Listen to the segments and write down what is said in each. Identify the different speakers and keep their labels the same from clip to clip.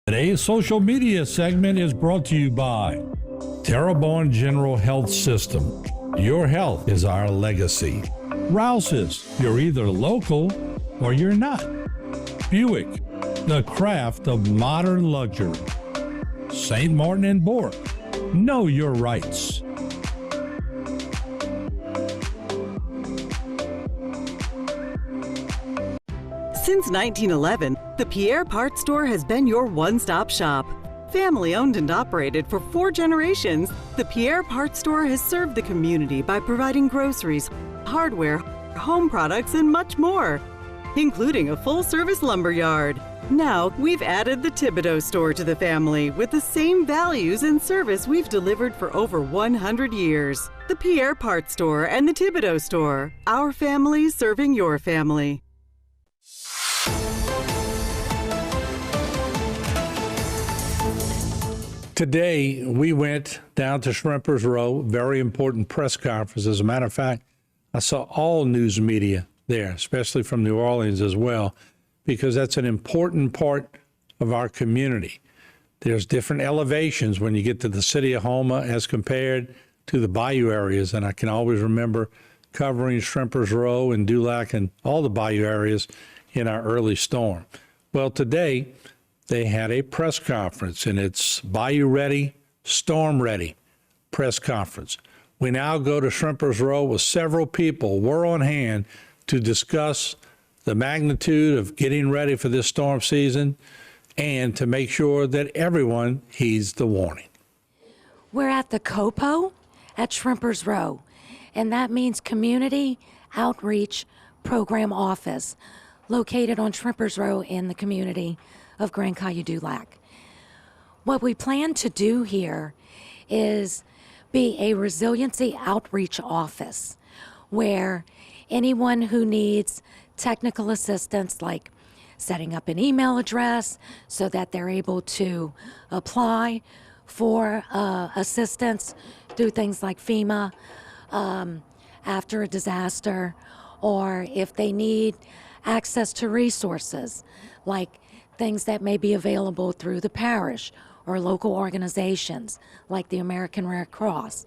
Speaker 1: Today's social media segment is brought to you by Terrebonne General Health System. Your health is our legacy. Rouse's, you're either local or you're not. Buick, the craft of modern luxury. St. Martin and Bork, know your rights.
Speaker 2: Since 1911, the Pierre Parts Store has been your one-stop shop. Family owned and operated for 4 generations, the Pierre Parts Store has served the community by providing groceries, hardware, home products, and much more, including a full-service lumber yard. Now, we've added the Thibodaux store to the family with the same values and service we've delivered for over 100 years. The Pierre Parts Store and the Thibodaux store, our family serving your family.
Speaker 1: Today, we went down to Shrimpers Row, very important press conference. As a matter of fact, I saw all news media there, especially from New Orleans as well, because that's an important part of our community. There's different elevations when you get to the city of Houma as compared to the Bayou areas, and I can always remember covering Shrimpers Row and Dulac and all the Bayou areas in our early storm. Well, today, they had a press conference, and it's Bayou Ready, Storm Ready press conference. We now go to Shrimpers Row with several people. We're on hand to discuss the magnitude of getting ready for this storm season and to make sure that everyone heeds the warning.
Speaker 3: We're at the COPO at Shrimpers Row, and that means Community Outreach Program Office, located on Shrimpers Row in the community of Grand Caillou-Dulac. What we plan to do here is be a resiliency outreach office where anyone who needs technical assistance, like setting up an email address so that they're able to apply for assistance through things like FEMA after a disaster, or if they need access to resources like things that may be available through the parish or local organizations like the American Red Cross.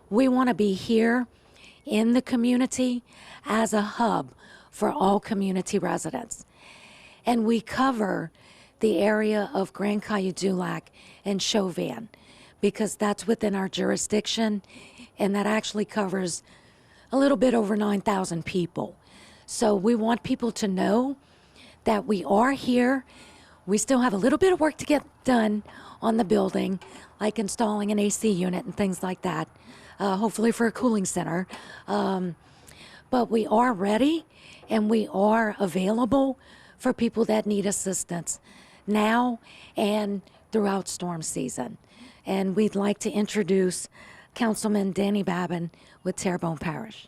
Speaker 3: We want to be here in the community as a hub for all community residents. And we cover the area of Grand Caillou-Dulac and Chauvin because that's within our jurisdiction, and that actually covers a little bit over 9,000 people. So we want people to know that we are here. We still have a little bit of work to get done on the building, like installing an AC unit and things like that, hopefully for a cooling center. But we are ready and we are available for people that need assistance now and throughout storm season. And we'd like to introduce Councilman Danny Babin with Terrebonne Parish.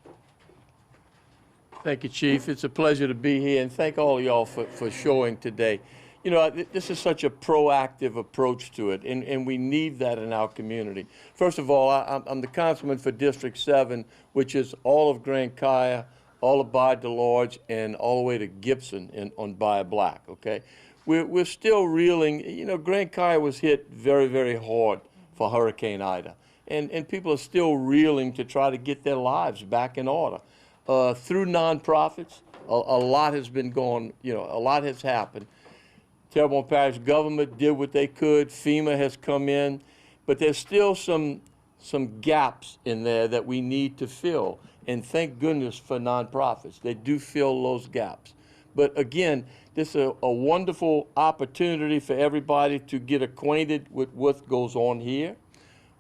Speaker 4: Thank you, Chief. It's a pleasure to be here, and thank all of y'all for showing today. You know, this is such a proactive approach to it, and we need that in our community. First of all, I'm the councilman for District 7, which is all of Grand Caillou, all of Bayou Delorge, and all the way to Gibson on Bayou Black, okay? We're still reeling. You know, Grand Caillou was hit very, very hard for Hurricane Ida, and people are still reeling to try to get their lives back in order. Through nonprofits, a lot has been going, you know, a lot has happened. Terrebonne Parish government did what they could. FEMA has come in, but there's still some gaps in there that we need to fill. And thank goodness for nonprofits. They do fill those gaps. But again, this is a wonderful opportunity for everybody to get acquainted with what goes on here,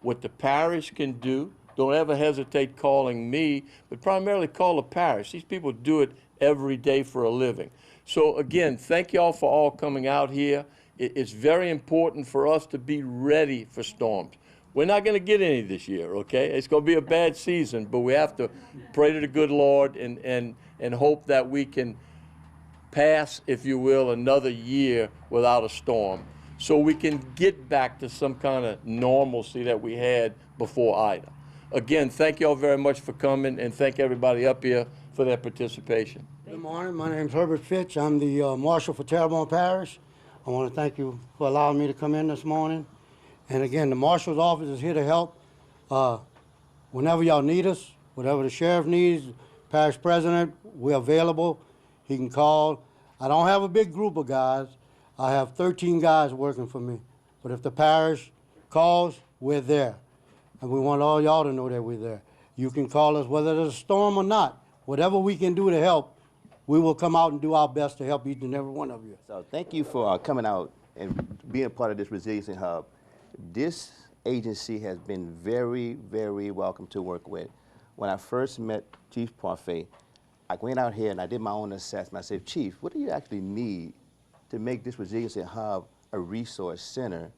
Speaker 4: what the parish can do. Don't ever hesitate calling me, but primarily call the parish. These people do it every day for a living. So again, thank y'all for all coming out here. It's very important for us to be ready for storms. We're not going to get any this year, okay? It's going to be a bad season, but we have to pray to the good Lord and hope that we can pass, if you will, another year without a storm so we can get back to some kind of normalcy that we had before Ida. Again, thank you all very much for coming, and thank everybody up here for their participation.
Speaker 5: Good morning. My name is Herbert Fitch. I'm the Marshal for Terrebonne Parish. I want to thank you for allowing me to come in this morning. And again, the Marshal's office is here to help. Whenever y'all need us, whatever the sheriff needs, parish president, we're available. He can call. I don't have a big group of guys. I have 13 guys working for me. But if the parish calls, we're there. And we want all y'all to know that we're there. You can call us whether there's a storm or not. Whatever we can do to help, we will come out and do our best to help each and every one of you.
Speaker 6: So thank you for coming out and being a part of this Resiliency Hub. This agency has been very, very welcome to work with. When I first met Chief Parfait, I went out here and I did my own assessment. I said, Chief, what do you actually need to make this Resiliency Hub a resource center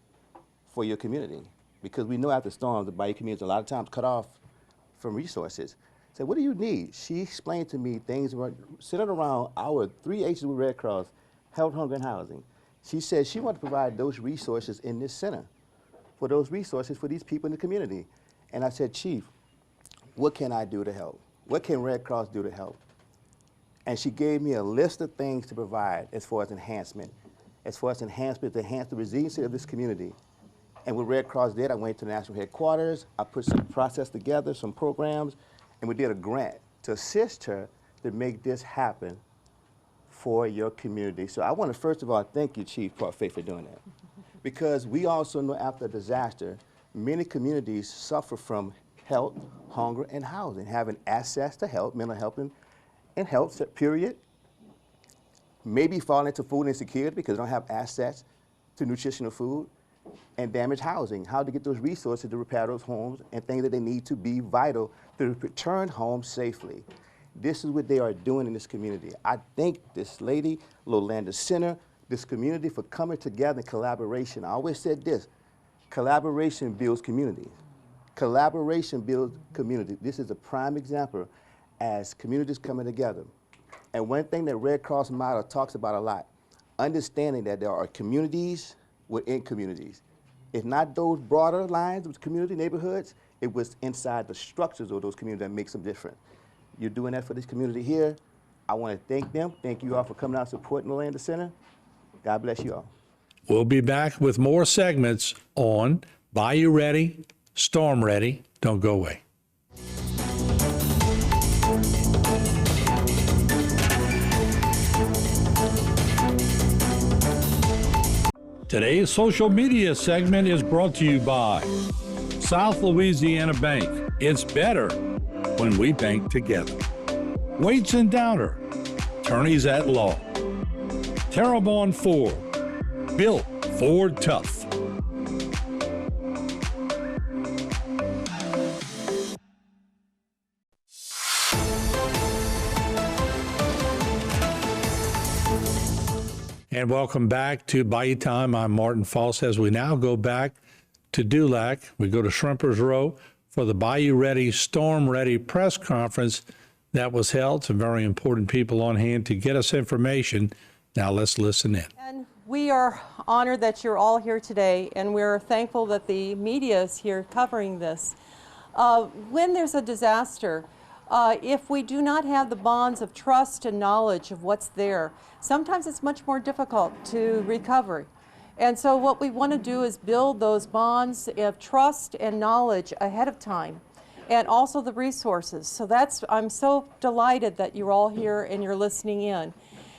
Speaker 6: for your community? Because we know after storms, the Bayou community is a lot of times cut off from resources. I said, what do you need? She explained to me things were centered around our 3 H's with Red Cross, health, hunger, and housing. She said she wanted to provide those resources in this center, for those resources for these people in the community. And I said, Chief, what can I do to help? What can Red Cross do to help? And she gave me a list of things to provide as far as enhancement to enhance the resiliency of this community. And what Red Cross did, I went to the national headquarters, I put some process together, some programs, and we did a grant to assist her to make this happen for your community. So I want to first of all thank you, Chief Parfait, for doing that. Because we also know after a disaster, many communities suffer from health, hunger, and housing, having access to health, mental health, and health, period. Maybe falling into food insecurity because they don't have access to nutritional food, and damaged housing, how to get those resources to repair those homes and things that they need to be vital to return home safely. This is what they are doing in this community. I thank this lady, Lolanda Center, this community for coming together in collaboration. I always said this, collaboration builds community. Collaboration builds community. This is a prime example as communities coming together. And one thing that Red Cross model talks about a lot, understanding that there are communities within communities. It's not those broader lines of community neighborhoods, it was inside the structures of those communities that makes them different. You're doing that for this community here. I want to thank them. Thank you all for coming out and supporting Lolanda Center. God bless you all.
Speaker 1: We'll be back with more segments on Bayou Ready, Storm Ready. Don't go away. Today's social media segment is brought to you by South Louisiana Bank. It's better when we bank together. Waits and Downer, attorneys at law. Terrebonne Ford, built Ford tough. And welcome back to Bayou Time. I'm Martin False. As we now go back to Dulac, we go to Shrimpers Row for the Bayou Ready, Storm Ready press conference that was held. Some very important people on hand to get us information. Now let's listen in.
Speaker 7: And we are honored that you're all here today, and we're thankful that the media is here covering this. When there's a disaster, if we do not have the bonds of trust and knowledge of what's there, sometimes it's much more difficult to recover. And so what we want to do is build those bonds of trust and knowledge ahead of time, and also the resources. So I'm so delighted that you're all here and you're listening in.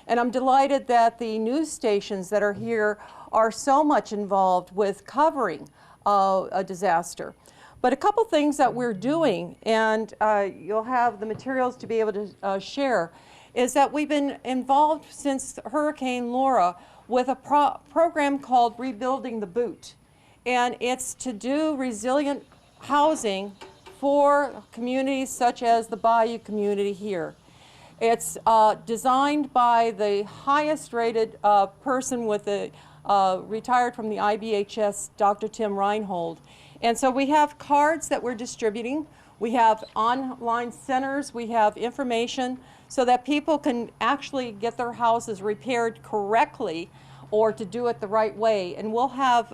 Speaker 7: And I'm delighted that the news stations that are here are so much involved with covering a disaster. But a couple things that we're doing, and you'll have the materials to be able to share, is that we've been involved since Hurricane Laura with a program called Rebuilding the Boot. And it's to do resilient housing for communities such as the Bayou community here. It's designed by the highest rated person with the retired from the IBHS, Dr. Tim Reinhold. And so we have cards that we're distributing. We have online centers. We have information so that people can actually get their houses repaired correctly or to do it the right way. And we'll have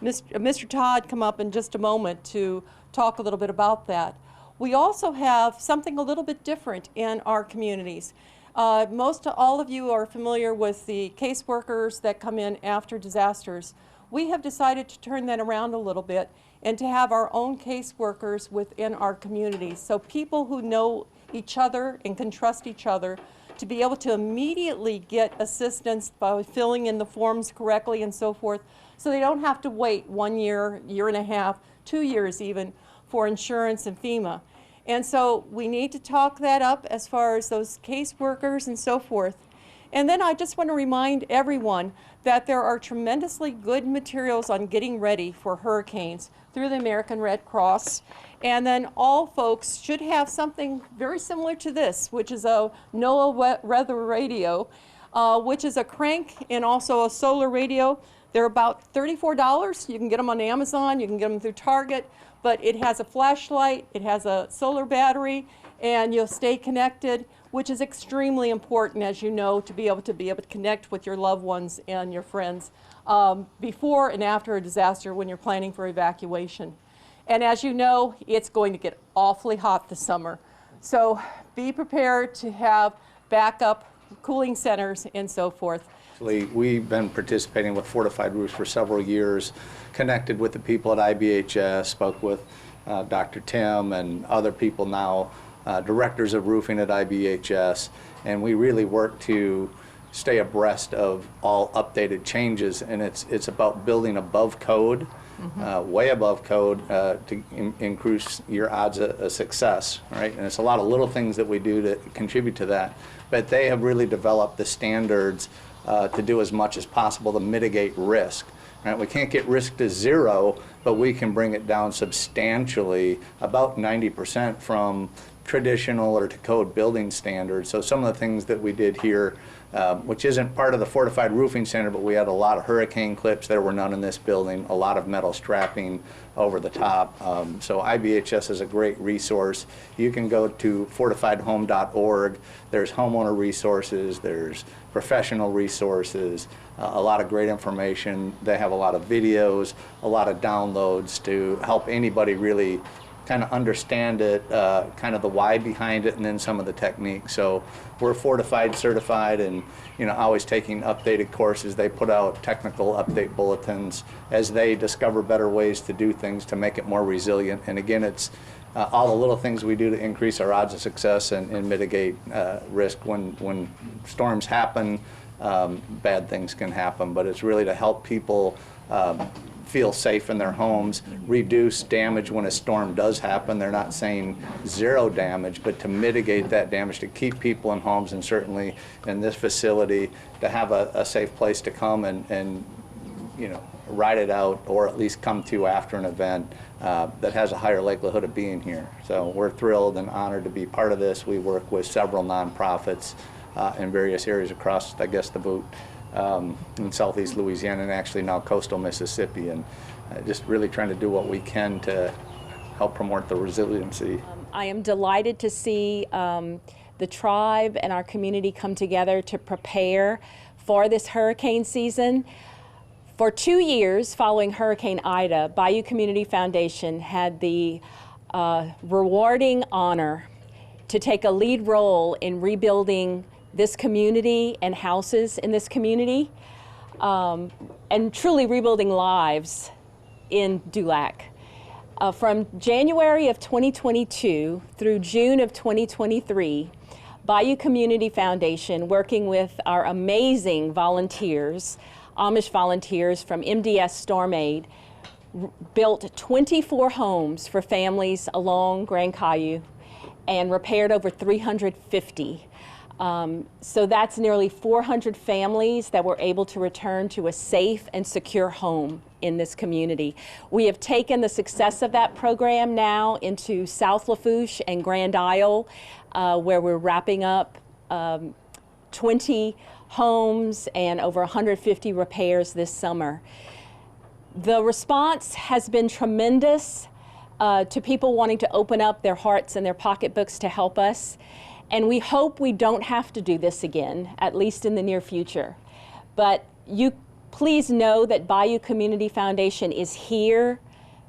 Speaker 7: Mr. Todd come up in just a moment to talk a little bit about that. We also have something a little bit different in our communities. Most all of you are familiar with the caseworkers that come in after disasters. We have decided to turn that around a little bit and to have our own caseworkers within our communities. So people who know each other and can trust each other to be able to immediately get assistance by filling in the forms correctly and so forth, so they don't have to wait 1 year, year and a half, 2 years even, for insurance and FEMA. And so we need to talk that up as far as those caseworkers and so forth. And then I just want to remind everyone that there are tremendously good materials on getting ready for hurricanes through the American Red Cross. And then all folks should have something very similar to this, which is a NOAA weather radio, which is a crank and also a solar radio. They're about $34. You can get them on Amazon, you can get them through Target, but it has a flashlight, it has a solar battery, and you'll stay connected, which is extremely important, as you know, to be able to connect with your loved ones and your friends before and after a disaster when you're planning for evacuation. And as you know, it's going to get awfully hot this summer. So be prepared to have backup cooling centers and so forth.
Speaker 8: We've been participating with Fortified Roofs for several years, connected with the people at IBHS, spoke with Dr. Tim and other people now, directors of roofing at IBHS, and we really work to stay abreast of all updated changes, and it's about building above code, way above code to increase your odds of success, right? And it's a lot of little things that we do to contribute to that, but they have really developed the standards to do as much as possible to mitigate risk. Right? We can't get risk to zero, but we can bring it down substantially, about 90% from traditional or to code building standards. So some of the things that we did here, which isn't part of the Fortified Roofing Center, but we had a lot of hurricane clips. There were none in this building, a lot of metal strapping over the top. So IBHS is a great resource. You can go to fortifiedhome.org. There's homeowner resources, there's professional resources, a lot of great information. They have a lot of videos, a lot of downloads to help anybody really kind of understand it, kind of the why behind it, and then some of the techniques. So we're Fortified certified, and always taking updated courses. They put out technical update bulletins as they discover better ways to do things to make it more resilient. And again, it's all the little things we do to increase our odds of success and mitigate risk. When storms happen, bad things can happen, but it's really to help people feel safe in their homes, reduce damage when a storm does happen. They're not saying zero damage, but to mitigate that damage, to keep people in homes, and certainly in this facility to have a safe place to come and ride it out, or at least come to after an event that has a higher likelihood of being here. So we're thrilled and honored to be part of this. We work with several nonprofits in various areas across, I guess, the boot. In southeast Louisiana and actually now coastal Mississippi, and just really trying to do what we can to help promote the resiliency.
Speaker 9: I am delighted to see the tribe and our community come together to prepare for this hurricane season. For 2 years following Hurricane Ida, Bayou Community Foundation had the rewarding honor to take a lead role in rebuilding this community and houses in this community, and truly rebuilding lives in Dulac. From January of 2022 through June of 2023, Bayou Community Foundation, working with our amazing volunteers, Amish volunteers from MDS Storm Aid, built 24 homes for families along Grand Bayou and repaired over 350. So that's nearly 400 families that were able to return to a safe and secure home in this community. We have taken the success of that program now into South Lafourche and Grand Isle, where we're wrapping up 20 homes and over 150 repairs this summer. The response has been tremendous to people wanting to open up their hearts and their pocketbooks to help us. And we hope we don't have to do this again, at least in the near future. But you please know that Bayou Community Foundation is here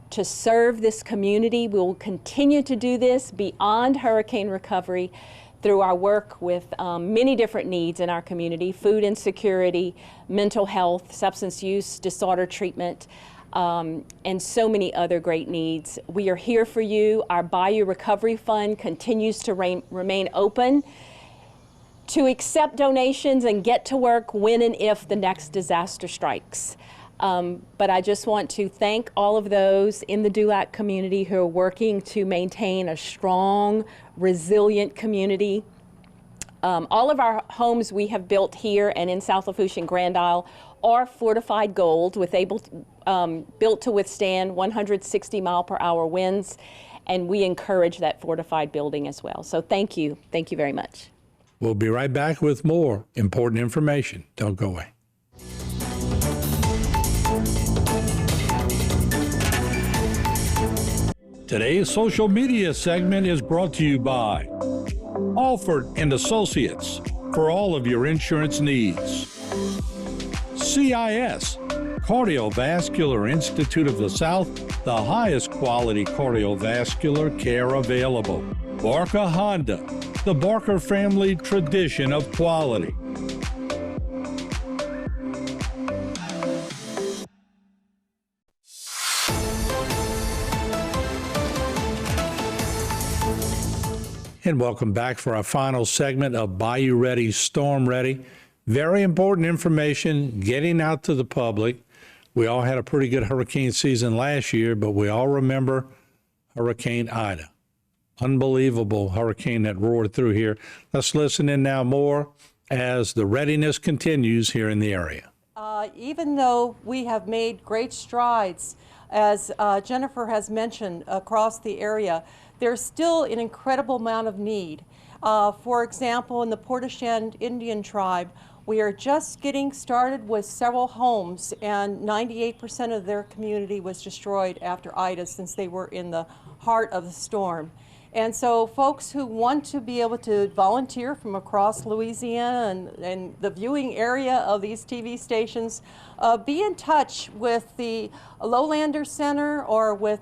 Speaker 9: to serve this community. We will continue to do this beyond hurricane recovery through our work with many different needs in our community: food insecurity, mental health, substance use disorder treatment, and so many other great needs. We are here for you. Our Bayou Recovery Fund continues to remain open to accept donations and get to work when and if the next disaster strikes. But I just want to thank all of those in the Dulac community who are working to maintain a strong, resilient community. All of our homes we have built here and in South Lafourche and Grand Isle are fortified gold, built to withstand 160-mile-per-hour winds, and we encourage that fortified building as well. So thank you very much.
Speaker 1: We'll be right back with more important information. Don't go away. Today's social media segment is brought to you by Alford and Associates for all of your insurance needs. CIS, Cardiovascular Institute of the South, the highest quality cardiovascular care available. Barker Honda, the Barker family tradition of quality. And welcome back for our final segment of Bayou Ready, Storm Ready. Very important information getting out to the public. We all had a pretty good hurricane season last year, but we all remember Hurricane Ida. Unbelievable hurricane that roared through here. Let's listen in now more as the readiness continues here in the area.
Speaker 7: Even though we have made great strides, as Jennifer has mentioned, across the area, there's still an incredible amount of need. For example, in the Portashand Indian tribe, we are just getting started with several homes, and 98% of their community was destroyed after Ida, since they were in the heart of the storm. And so folks who want to be able to volunteer from across Louisiana and the viewing area of these TV stations, be in touch with the Lowlander Center or with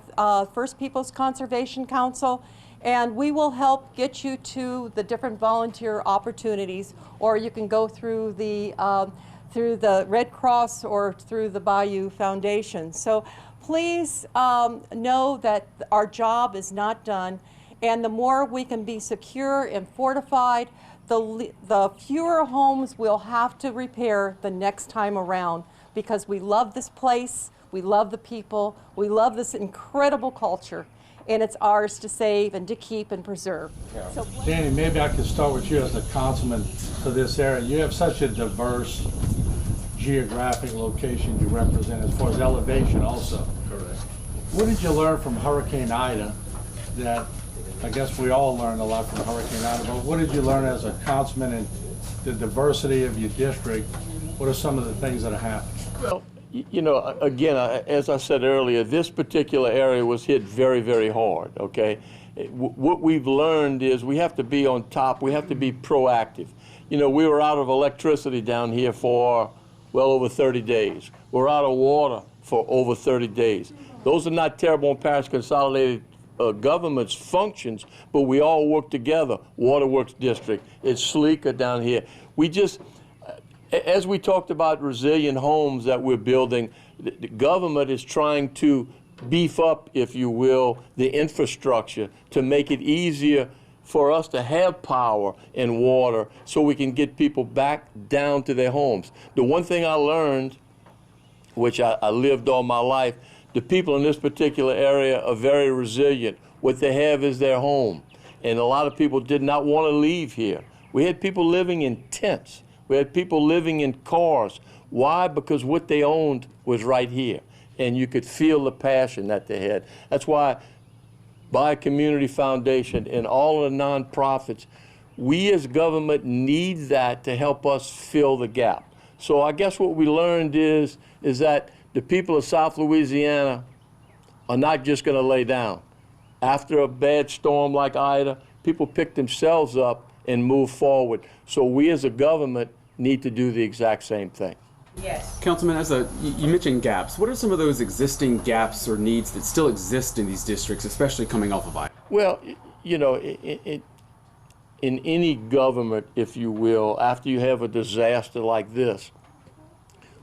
Speaker 7: First Peoples Conservation Council, and we will help get you to the different volunteer opportunities, or you can go through the Red Cross or through the Bayou Foundation. So please know that our job is not done. And the more we can be secure and fortified, the fewer homes we'll have to repair the next time around, because we love this place, we love the people, we love this incredible culture, and it's ours to save and to keep and preserve.
Speaker 1: Yeah.
Speaker 7: So,
Speaker 1: Danny, maybe I could start with you as the councilman for this area. You have such a diverse geographic location you represent as far as elevation also.
Speaker 10: Correct.
Speaker 1: What did you learn from Hurricane Ida that I guess we all learned a lot from Hurricane Ida, but what did you learn as a councilman in the diversity of your district? What are some of the things that have happened?
Speaker 4: Well, you know, again, as I said earlier, this particular area was hit very, very hard, okay? What we've learned is we have to be on top, we have to be proactive. You know, we were out of electricity down here for well over 30 days. We're out of water for over 30 days. Those are not Terrebonne Parish Consolidated government's functions, but we all work together. Waterworks District, it's sleeker down here. We just, as we talked about resilient homes that we're building, the government is trying to beef up, if you will, the infrastructure to make it easier for us to have power and water so we can get people back down to their homes. The one thing I learned, which I lived all my life, the people in this particular area are very resilient. What they have is their home. And a lot of people did not want to leave here. We had people living in tents. We had people living in cars. Why? Because what they owned was right here. And you could feel the passion that they had. That's why Bayou Community Foundation and all of the nonprofits, we as government need that to help us fill the gap. So I guess what we learned is that the people of South Louisiana are not just going to lay down. After a bad storm like Ida, people pick themselves up and move forward. So we as a government need to do the exact same thing.
Speaker 10: Yes. Councilman, you mentioned gaps. What are some of those existing gaps or needs that still exist in these districts, especially coming off of Ida?
Speaker 4: Well, you know, in any government, if you will, after you have a disaster like this,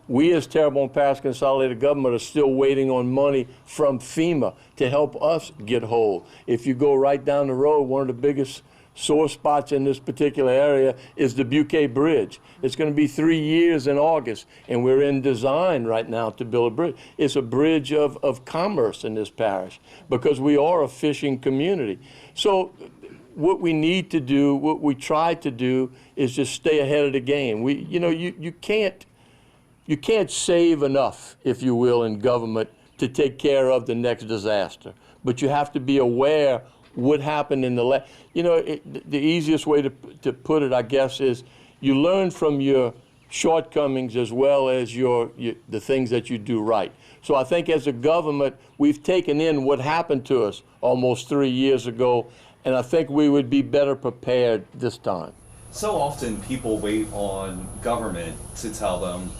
Speaker 4: we as Terrebonne Parish Consolidated Government are still waiting on money from FEMA to help us get whole. If you go right down the road, one of the biggest sore spots in this particular area is the Buquet Bridge. It's going to be 3 years in August, and we're in design right now to build a bridge. It's a bridge of commerce in this parish because we are a fishing community. So what we need to do, what we try to do, is just stay ahead of the game. You can't save enough, if you will, in government to take care of the next disaster. But you have to be aware what happened in the last. The easiest way to put it, I guess, is you learn from your shortcomings as well as the things that you do right. So I think as a government, we've taken in what happened to us almost 3 years ago, and I think we would be better prepared this time.
Speaker 11: So often people wait on government to tell them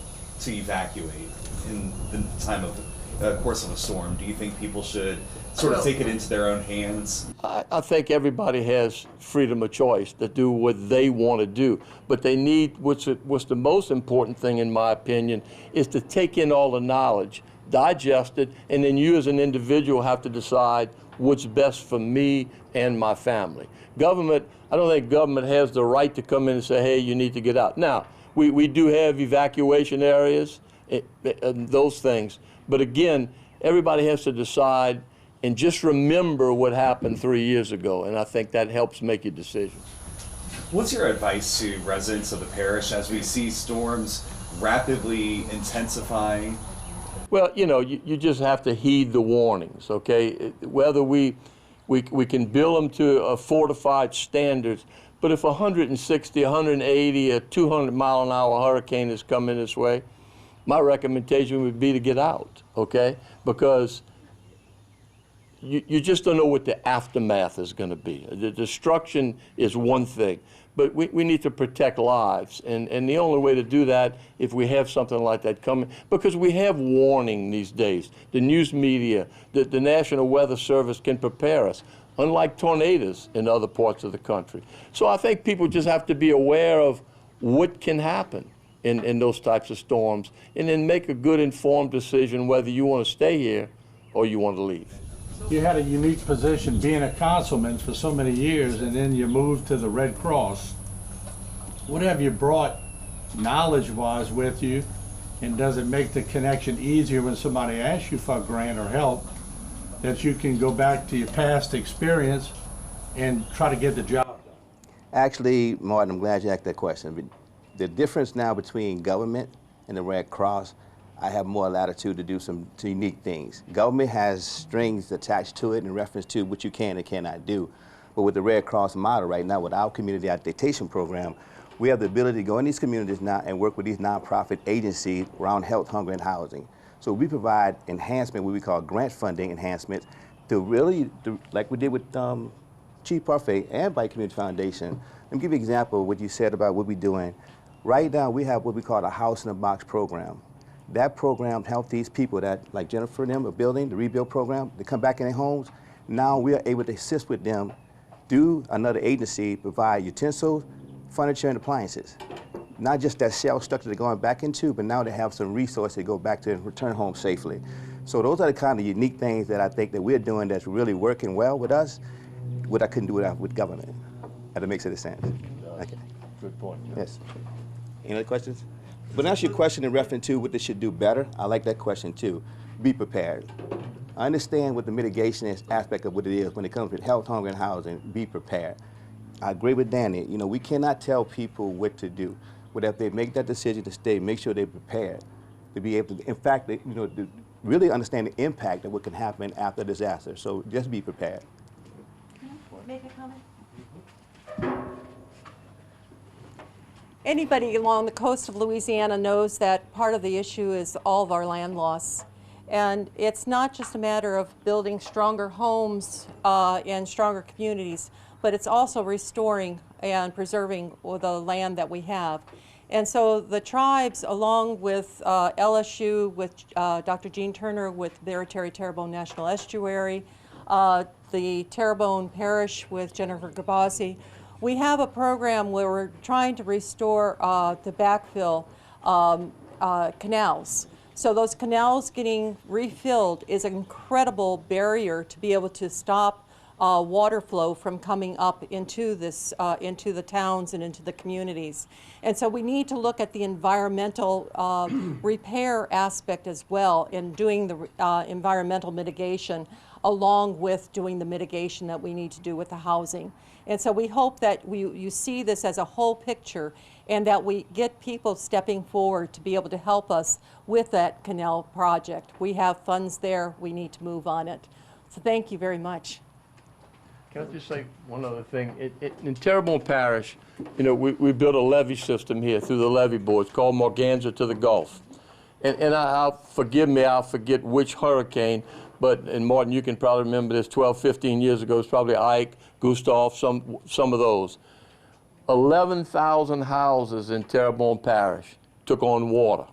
Speaker 11: to evacuate in the time of course of a storm. Do you think people should sort of take it into their own hands?
Speaker 4: I think everybody has freedom of choice to do what they want to do, but they need, what's the most important thing in my opinion, is to take in all the knowledge, digest it, and then you as an individual have to decide what's best for me and my family. Government, I don't think government has the right to come in and say, hey, you need to get out. Now, we do have evacuation areas and those things, but again, everybody has to decide and just remember what happened 3 years ago, and I think that helps make your decision.
Speaker 11: What's your advice to residents of the parish as we see storms rapidly intensifying?
Speaker 4: Well, you just have to heed the warnings, okay? Whether we can build them to fortified standards, but if 160, 180, a 200-mile-an-hour hurricane is coming this way, my recommendation would be to get out, okay? Because you just don't know what the aftermath is going to be. The destruction is one thing, but we need to protect lives. And the only way to do that, if we have something like that coming, because we have warning these days. The news media, the National Weather Service can prepare us, unlike tornadoes in other parts of the country. So I think people just have to be aware of what can happen in those types of storms, and then make a good informed decision whether you want to stay here or you want to leave.
Speaker 1: You had a unique position being a councilman for so many years, and then you moved to the Red Cross. What have you brought knowledge-wise with you, and does it make the connection easier when somebody asks you for a grant or help, that you can go back to your past experience and try to get the job done?
Speaker 6: Actually, Martin, I'm glad you asked that question. The difference now between government and the Red Cross, I have more latitude to do some unique things. Government has strings attached to it in reference to what you can and cannot do. But with the Red Cross model right now, with our community adaptation program, we have the ability to go in these communities now and work with these nonprofit agencies around health, hunger, and housing. So we provide enhancement, what we call grant funding enhancements, to really, like we did with Chief Parfait and Bayou Community Foundation. Let me give you an example of what you said about what we're doing. Right now, we have what we call a House in a Box program. That program helps these people that, like Jennifer and them, are building, the rebuild program, to come back in their homes. Now we are able to assist with them through another agency, provide utensils, furniture, and appliances. Not just that shell structure they're going back into, but now they have some resources to go back to and return home safely. So those are the kind of unique things that I think that we're doing that's really working well with us, what I couldn't do with government. That makes any sense. Okay.
Speaker 4: Good point.
Speaker 6: Yes. Any other questions? But that's your question in reference to what they should do better. I like that question too. Be prepared. I understand what the mitigation aspect of what it is when it comes to health, hunger, and housing. Be prepared. I agree with Danny. We cannot tell people what to do. But if they make that decision to stay, make sure they're prepared to be able to, in fact, to really understand the impact of what can happen after disaster. So just be prepared.
Speaker 7: Can I make a comment? Anybody along the coast of Louisiana knows that part of the issue is all of our land loss. And it's not just a matter of building stronger homes and stronger communities, but it's also restoring and preserving the land that we have. And so the tribes, along with LSU, with Dr. Gene Turner, with their Terrebonne National Estuary, the Terrebonne Parish with Jennifer Gabasi, We have a program where we're trying to restore the backfill canals. So those canals getting refilled is an incredible barrier to be able to stop water flow from coming up into this, into the towns and into the communities. And so we need to look at the environmental repair aspect as well in doing the environmental mitigation along with doing the mitigation that we need to do with the housing. And so we hope that you see this as a whole picture and that we get people stepping forward to be able to help us with that canal project. We have funds there, we need to move on it. So thank you very much.
Speaker 4: Can I just say one other thing? In Terrebonne Parish, you know, we built a levee system here through the levee board. It's called Morganza to the Gulf. And forgive me, I'll forget which hurricane, but, and Martin, you can probably remember this 12, 15 years ago, it's probably Ike, Gustav, some of those. 11,000 houses in Terrebonne Parish took on water.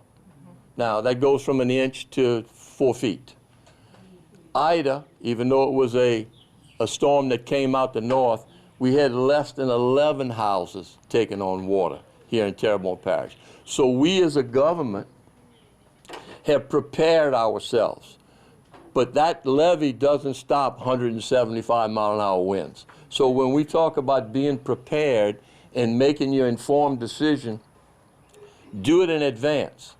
Speaker 4: Now, that goes from an inch to 4 feet. Ida, even though it was a storm that came out the north, we had less than 11 houses taking on water here in Terrebonne Parish. So we as a government have prepared ourselves. But that levee doesn't stop 175-mile-an-hour winds. So when we talk about being prepared and making your informed decision, do it in advance.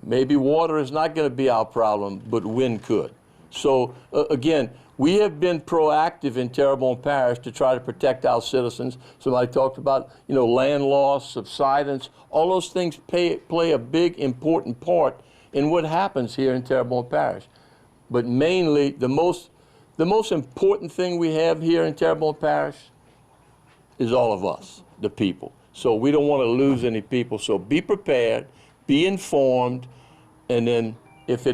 Speaker 4: Maybe water is not going to be our problem, but wind could. So again, we have been proactive in Terrebonne Parish to try to protect our citizens. Somebody talked about, you know, land loss, subsidence. All those things play a big, important part in what happens here in Terrebonne Parish. But mainly, the most important thing we have here in Terrebonne Parish is all of us, the people. So we don't want to lose any people. So be prepared, be informed, and then if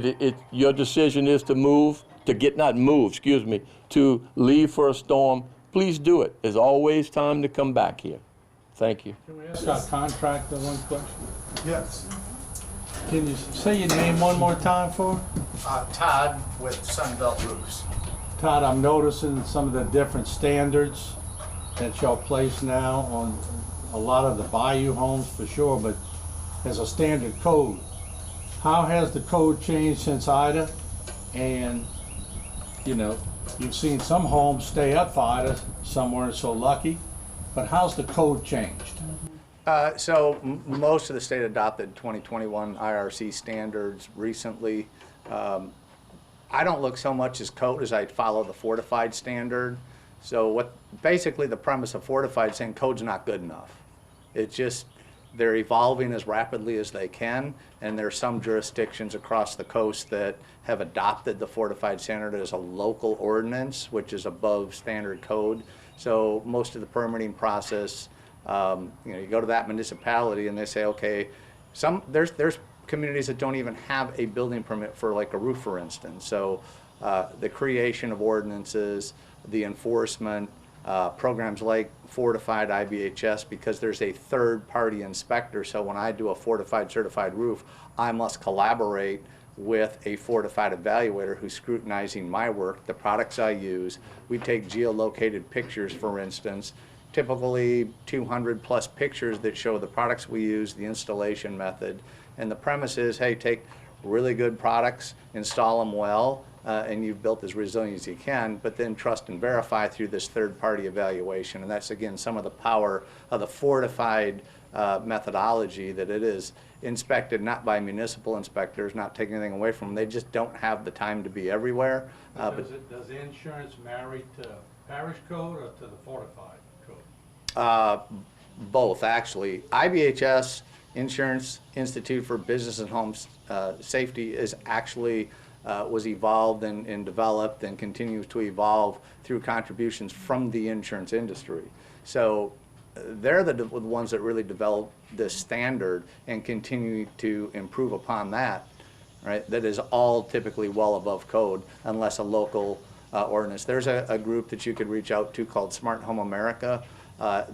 Speaker 4: your decision is to move, to leave for a storm, please do it. There's always time to come back here. Thank you.
Speaker 1: Can we ask our contractor one question?
Speaker 12: Yes.
Speaker 1: Can you say your name one more time for me?
Speaker 12: Todd with Sunbelt Roofs.
Speaker 1: Todd, I'm noticing some of the different standards that y'all place now on a lot of the Bayou homes for sure, but there's a standard code. How has the code changed since Ida? And, you know, you've seen some homes stay up for Ida, some weren't so lucky, but how's the code changed?
Speaker 8: So most of the state adopted 2021 IRC standards recently. I don't look so much as code as I follow the fortified standard. So basically the premise of fortified saying code's not good enough. It's just they're evolving as rapidly as they can, and there are some jurisdictions across the coast that have adopted the fortified standard as a local ordinance, which is above standard code. So most of the permitting process, you know, you go to that municipality and they say, okay, there's communities that don't even have a building permit for like a roof, for instance. So the creation of ordinances, the enforcement, programs like fortified IBHS, because there's a third-party inspector. So when I do a fortified certified roof, I must collaborate with a fortified evaluator who's scrutinizing my work, the products I use. We take geolocated pictures, for instance, typically 200 plus pictures that show the products we use, the installation method. And the premise is, hey, take really good products, install them well, and you've built as resilient as you can, but then trust and verify through this third-party evaluation. And that's, again, some of the power of the fortified methodology, that it is inspected not by municipal inspectors, not taking anything away from them. They just don't have the time to be everywhere.
Speaker 1: Does the insurance marry to parish code or to the fortified code?
Speaker 8: Both, actually. IBHS, Insurance Institute for Business and Home Safety, is actually was evolved and developed and continues to evolve through contributions from the insurance industry. So they're the ones that really develop this standard and continue to improve upon that, right? That is all typically well above code unless a local ordinance. There's a group that you could reach out to called Smart Home America.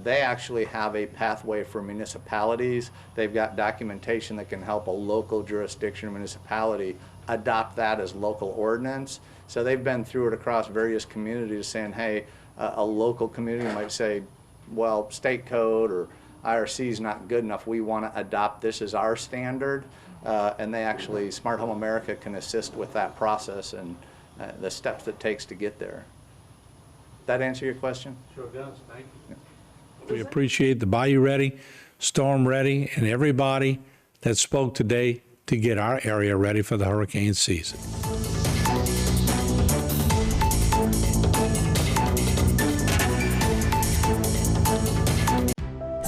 Speaker 8: They actually have a pathway for municipalities. They've got documentation that can help a local jurisdiction or municipality adopt that as local ordinance. So they've been through it across various communities saying, hey, a local community might say, well, state code or IRC is not good enough. We want to adopt this as our standard, and they actually, Smart Home America can assist with that process and the steps it takes to get there. That answer your question?
Speaker 1: Sure does. Thank you. We appreciate the Bayou Ready, Storm Ready, and everybody that spoke today to get our area ready for the hurricane season.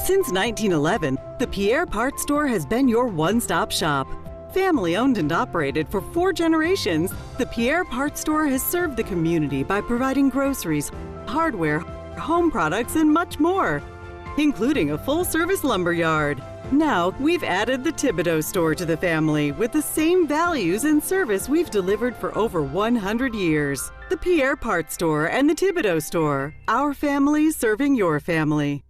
Speaker 2: Since 1911, the Pierre Parts Store has been your one-stop shop. Family owned and operated for 4 generations, the Pierre Parts Store has served the community by providing groceries, hardware, home products, and much more, including a full-service lumber yard. Now, we've added the Thibodaux store to the family with the same values and service we've delivered for over 100 years. The Pierre Parts Store and the Thibodaux store, our family serving your family.